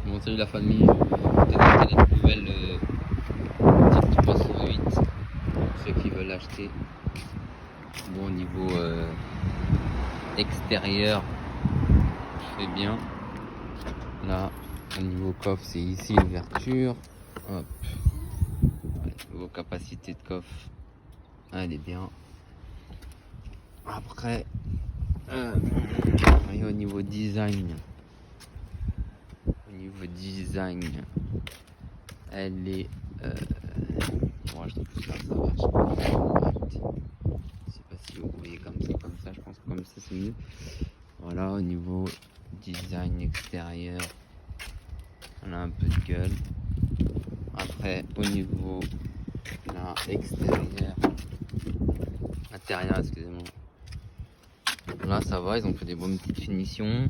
Bon, salut la famille, tester la nouvelle petite 308 pour ceux qui veulent l'acheter. Bon, au niveau extérieur, c'est bien. Là, au niveau coffre, c'est ici l'ouverture. Hop. Ouais, niveau capacité de coffre, elle est bien. Après, et au niveau design, elle est. Moi, je trouve que ça va. Je sais pas si vous voyez comme ça, je pense que comme ça c'est mieux. Voilà, au niveau design extérieur, on a un peu de gueule. Après, au niveau là, intérieur, excusez-moi. Là, ça va, ils ont fait des bonnes petites finitions.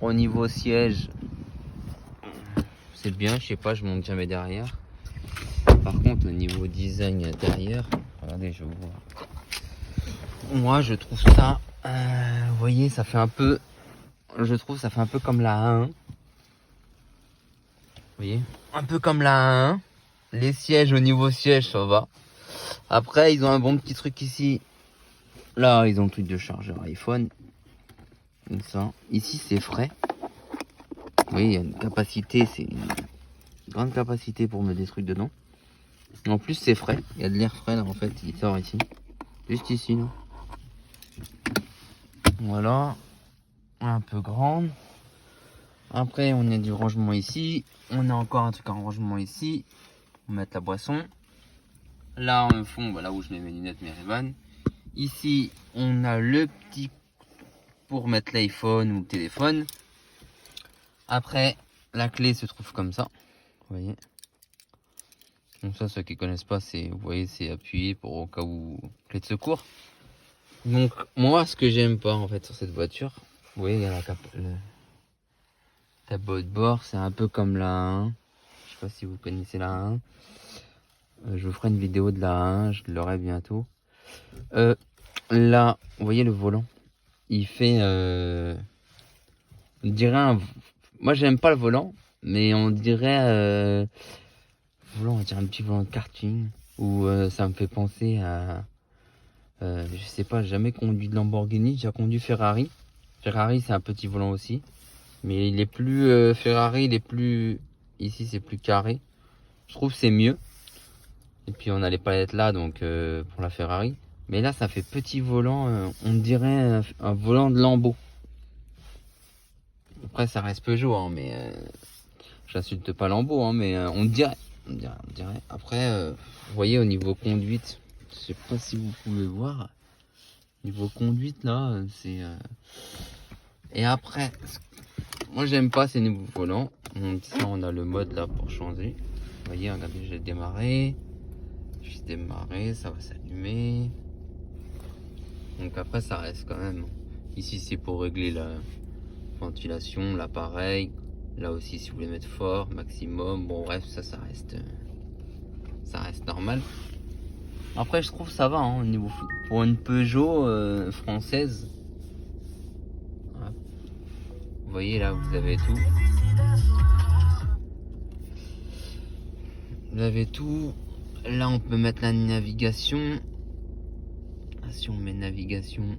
Au niveau siège, c'est bien, je sais pas, je monte jamais derrière. Par contre, au niveau design intérieur, regardez, je vous vois. Moi, je trouve ça, vous voyez, ça fait un peu, je trouve ça fait un peu comme la A1. Vous voyez, un peu comme la A1. Les sièges, au niveau siège, ça va. Après, ils ont un bon petit truc ici. Là, ils ont le truc de chargeur iPhone. Comme ça. Ici, c'est frais. Vous voyez, il y a une capacité, c'est une grande capacité pour mettre des trucs dedans. En plus, c'est frais. Il y a de l'air frais, là, en fait. Il sort ici. Juste ici, là. Voilà. Un peu grande. Après, on a du rangement ici. On a encore un truc en rangement ici. On va mettre la boisson. Là, en fond, là où je mets mes lunettes, mes Ray-Ban. Ici, on a le petit pour mettre l'iPhone ou le téléphone. Après, la clé se trouve comme ça. Vous voyez. Donc ça, ceux qui connaissent pas, c'est, vous voyez, c'est appuyé pour au cas où clé de secours. Donc moi, ce que j'aime pas en fait sur cette voiture, vous voyez, il y a le tableau de bord, c'est un peu comme la 1. Je sais pas si vous connaissez la 1. Je vous ferai une vidéo de la 1, je l'aurai bientôt. Là, vous voyez le volant, il fait, on dirait moi j'aime pas le volant, mais on dirait, volant, on dirait un petit volant de karting, ou ça me fait penser à, je sais pas, j'ai jamais conduit de Lamborghini, j'ai conduit Ferrari. Ferrari c'est un petit volant aussi, mais il est plus Ferrari, il est plus, ici c'est plus carré. Je trouve c'est mieux. Et puis on a les palettes là, donc pour la Ferrari. Mais là ça fait petit volant, on dirait un volant de Lambo. Après ça reste Peugeot, hein, mais j'insulte pas Lambo, hein, mais on dirait. Après, vous voyez au niveau conduite, je sais pas si vous pouvez voir. Niveau conduite là, c'est. Et après, moi j'aime pas ces nouveaux volants. Donc ça, on a le mode là pour changer. Vous voyez, regardez, j'ai démarré. J'ai démarré, ça va s'allumer. Donc après, ça reste quand même. Ici, c'est pour régler la ventilation, l'appareil. Là aussi, si vous voulez mettre fort, maximum. Bon, bref, ça reste normal. Après, je trouve ça va, hein, au niveau pour une Peugeot française. Voilà. Vous voyez là, vous avez tout. Vous avez tout. Là, on peut mettre la navigation. Si on met navigation,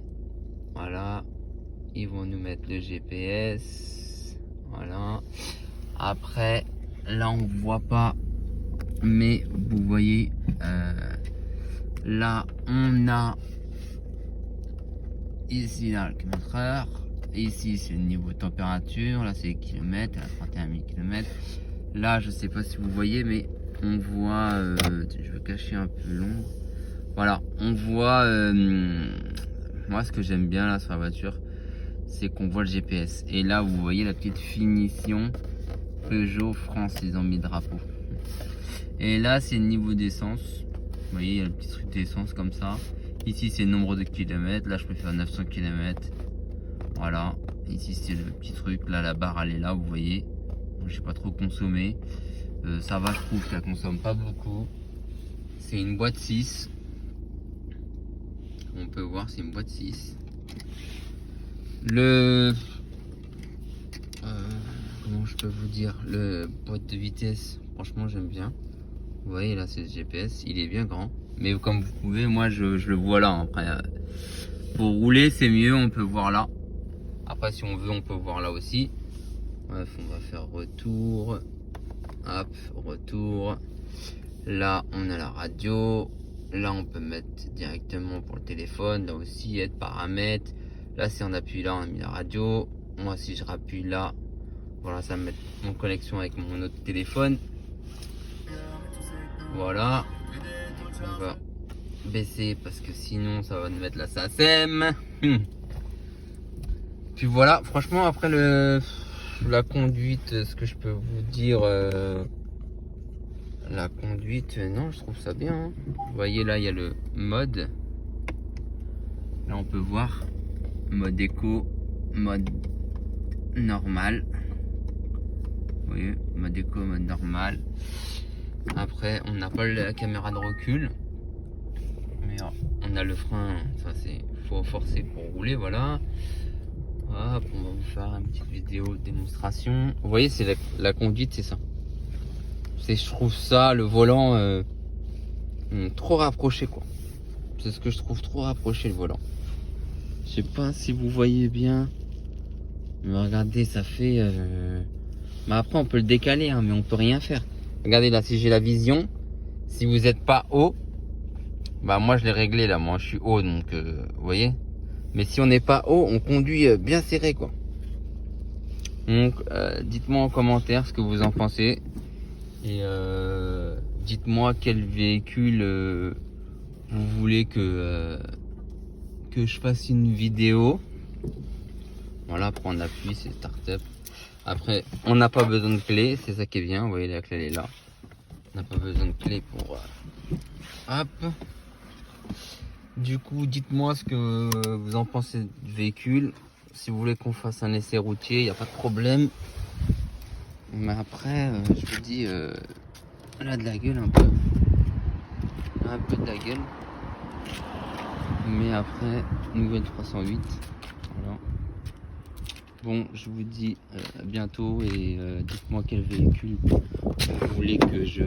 voilà. Ils vont nous mettre le GPS. Voilà. Après, là, on voit pas. Mais vous voyez, là, on a ici là, le km/h. Ici, c'est le niveau de température. Là, c'est les kilomètres, à 31 000 km. Là, je sais pas si vous voyez, mais on voit. Je vais cacher un peu l'ombre. Voilà, on voit. Moi, ce que j'aime bien là sur la voiture, c'est qu'on voit le GPS. Et là, vous voyez la petite finition Peugeot France, ils ont mis le drapeau. Et là, c'est le niveau d'essence. Vous voyez, il y a le petit truc d'essence comme ça. Ici, c'est le nombre de kilomètres. Là, je peux faire 900 km. Voilà. Ici, c'est le petit truc. Là, la barre, elle est là, vous voyez. Je n'ai pas trop consommé. Ça va, je trouve qu'elle consomme pas beaucoup. C'est une boîte 6. On peut voir, c'est une boîte 6. Comment bon, je peux vous dire, le boîte de vitesse, franchement, j'aime bien. Vous voyez, là, c'est le GPS. Il est bien grand. Mais comme vous pouvez, moi, je le vois là. Après, pour rouler, c'est mieux. On peut voir là. Après, si on veut, on peut voir là aussi. Bref, on va faire retour. Hop, retour. Là, on a la radio. Là, on peut mettre directement pour le téléphone. Là aussi, être paramètres. Là, si on appuie là, on a mis la radio. Moi, si je rappuie là, voilà, ça me met en connexion avec mon autre téléphone. Voilà. On va baisser parce que sinon, ça va nous mettre la SACEM. Puis voilà, franchement, après la conduite, ce que je peux vous dire, la conduite, non, je trouve ça bien. Hein. Vous voyez là, il y a le mode. Là, on peut voir mode éco, mode normal. Vous voyez, mode éco, mode normal. Après, on n'a pas la caméra de recul, mais on a le frein. Ça, c'est faut forcer pour rouler, voilà. Hop, on va vous faire une petite vidéo démonstration. Vous voyez, c'est la conduite, c'est ça. Je trouve ça, le volant, trop rapproché, quoi. C'est ce que je trouve, trop rapproché, le volant. Je sais pas si vous voyez bien. Mais regardez, ça fait... Mais après, on peut le décaler, hein, mais on peut rien faire. Regardez là, si j'ai la vision, si vous n'êtes pas haut, bah moi je l'ai réglé là, moi je suis haut, donc vous voyez. Mais si on n'est pas haut, on conduit bien serré, quoi. Donc dites-moi en commentaire ce que vous en pensez. Et dites-moi quel véhicule vous voulez que je fasse une vidéo. Voilà, après on appuie, c'est start-up. Après, on n'a pas besoin de clé, c'est ça qui est bien. Vous voyez, la clé elle est là. On n'a pas besoin de clé pour... Hop. Du coup, dites-moi ce que vous en pensez du véhicule. Si vous voulez qu'on fasse un essai routier, il n'y a pas de problème. Mais après, je vous dis, elle a de la gueule un peu. Un peu de la gueule. Mais après, nouvelle 308. Voilà. Bon, je vous dis à bientôt et dites-moi quel véhicule vous voulez que je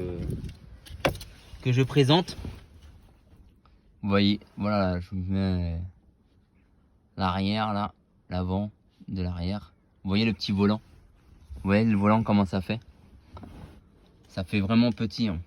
présente. Vous voyez, voilà, je vous mets l'arrière là, l'avant de l'arrière. Vous voyez le petit volant. Vous voyez le volant comment ça fait? Ça fait vraiment petit. Hein.